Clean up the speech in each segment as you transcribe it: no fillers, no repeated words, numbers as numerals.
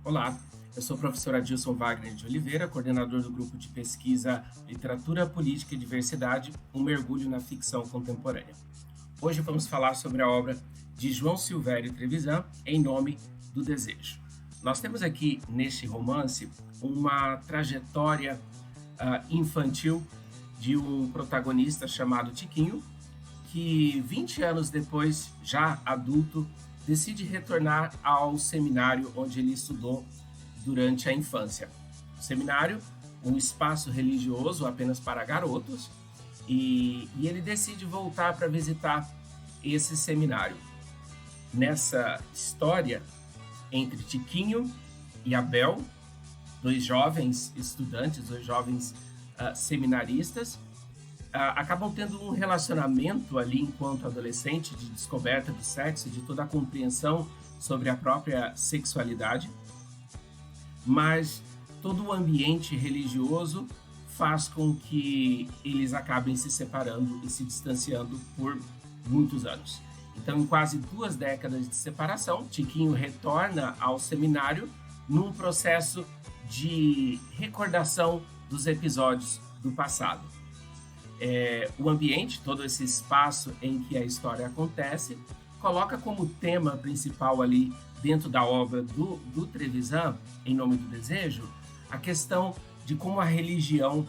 Olá, eu sou o professor Adilson Wagner de Oliveira, coordenador do grupo de pesquisa Literatura, Política e Diversidade, um mergulho na ficção contemporânea. Hoje vamos falar sobre a obra de João Silvério Trevisan, Em Nome do Desejo. Nós temos aqui, neste romance, uma trajetória infantil de um protagonista chamado Tiquinho, que 20 anos depois, já adulto, decide retornar ao seminário onde ele estudou durante a infância. O seminário, um espaço religioso apenas para garotos, e ele decide voltar para visitar esse seminário. Nessa história, entre Tiquinho e Abel, dois jovens estudantes, dois jovens seminaristas, acabam tendo um relacionamento ali enquanto adolescente de descoberta do sexo, de toda a compreensão sobre a própria sexualidade, mas todo o ambiente religioso faz com que eles acabem se separando e se distanciando por muitos anos. Então, em quase 2 décadas de separação, Tiquinho retorna ao seminário num processo de recordação dos episódios do passado. O ambiente, todo esse espaço em que a história acontece, coloca como tema principal ali dentro da obra do Trevisan, Em Nome do Desejo, a questão de como a religião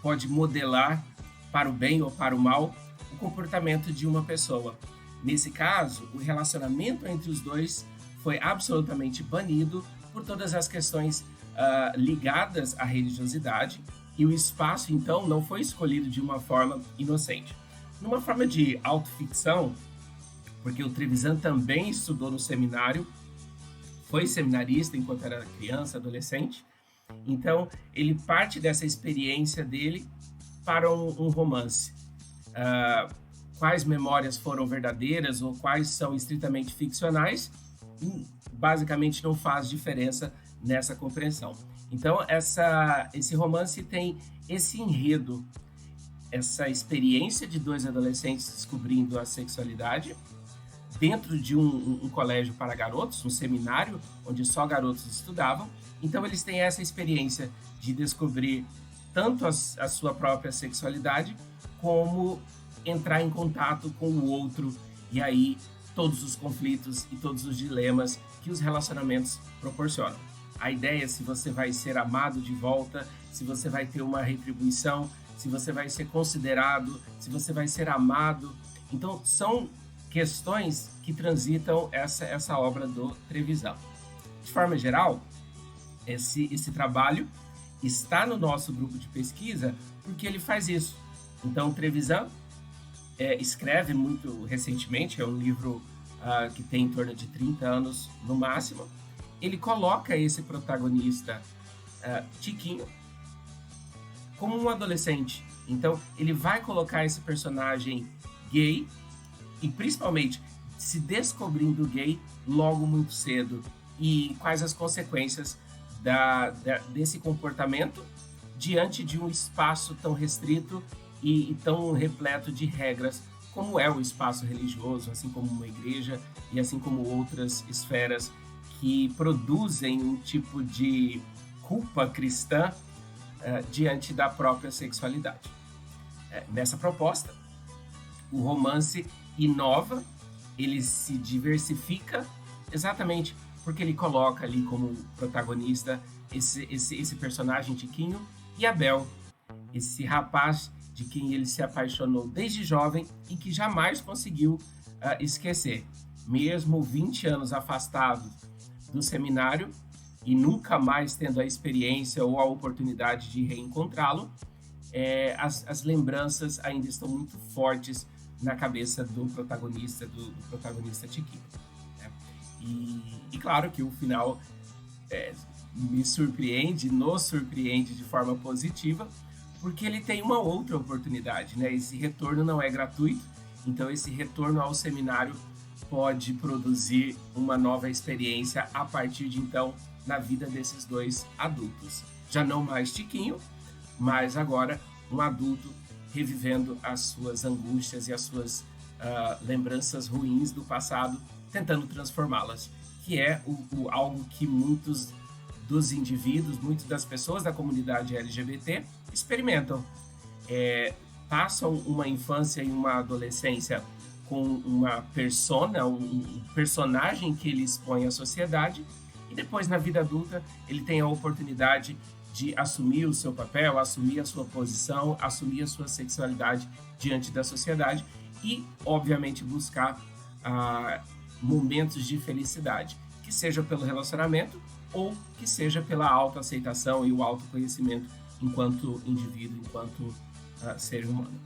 pode modelar para o bem ou para o mal o comportamento de uma pessoa. Nesse caso, o relacionamento entre os dois foi absolutamente banido por todas as questões ligadas à religiosidade, e o espaço, então, não foi escolhido de uma forma inocente. Numa forma de autoficção, porque o Trevisan também estudou no seminário, foi seminarista enquanto era criança, adolescente, então ele parte dessa experiência dele para um romance. Quais memórias foram verdadeiras ou quais são estritamente ficcionais, basicamente não faz diferença nessa compreensão. Então, esse romance tem esse enredo, essa experiência de dois adolescentes descobrindo a sexualidade dentro de um colégio para garotos, um seminário onde só garotos estudavam. Então, eles têm essa experiência de descobrir tanto a sua própria sexualidade, como entrar em contato com o outro, e aí todos os conflitos e todos os dilemas que os relacionamentos proporcionam. A ideia é se você vai ser amado de volta, se você vai ter uma retribuição, se você vai ser considerado, se você vai ser amado. Então, são questões que transitam essa obra do Trevisan. De forma geral, esse trabalho está no nosso grupo de pesquisa porque ele faz isso. Então, o Trevisan escreve muito recentemente, é um livro que tem em torno de 30 anos no máximo. Ele coloca esse protagonista, Tiquinho, como um adolescente. Então, ele vai colocar esse personagem gay e, principalmente, se descobrindo gay logo muito cedo. E quais as consequências desse comportamento diante de um espaço tão restrito e tão repleto de regras como é o espaço religioso, assim como uma igreja e assim como outras esferas que produzem um tipo de culpa cristã diante da própria sexualidade. Nessa proposta, o romance inova, ele se diversifica, exatamente porque ele coloca ali como protagonista esse personagem Tiquinho e Abel, esse rapaz de quem ele se apaixonou desde jovem e que jamais conseguiu esquecer. Mesmo 20 anos afastado do seminário e nunca mais tendo a experiência ou a oportunidade de reencontrá-lo, as lembranças ainda estão muito fortes na cabeça do protagonista Tiquinho, né? E claro que o final nos surpreende de forma positiva, porque ele tem uma outra oportunidade, né? Esse retorno não é gratuito, então esse retorno ao seminário pode produzir uma nova experiência a partir de então na vida desses dois adultos. Já não mais Tiquinho, mas agora um adulto revivendo as suas angústias e as suas lembranças ruins do passado, tentando transformá-las, que é algo que muitos dos indivíduos, muitas das pessoas da comunidade LGBT experimentam. Passam uma infância e uma adolescência com uma persona, um personagem que ele expõe à sociedade, e depois na vida adulta ele tem a oportunidade de assumir o seu papel, assumir a sua posição, assumir a sua sexualidade diante da sociedade e, obviamente, buscar momentos de felicidade, que seja pelo relacionamento ou que seja pela autoaceitação e o autoconhecimento enquanto indivíduo, enquanto ser humano.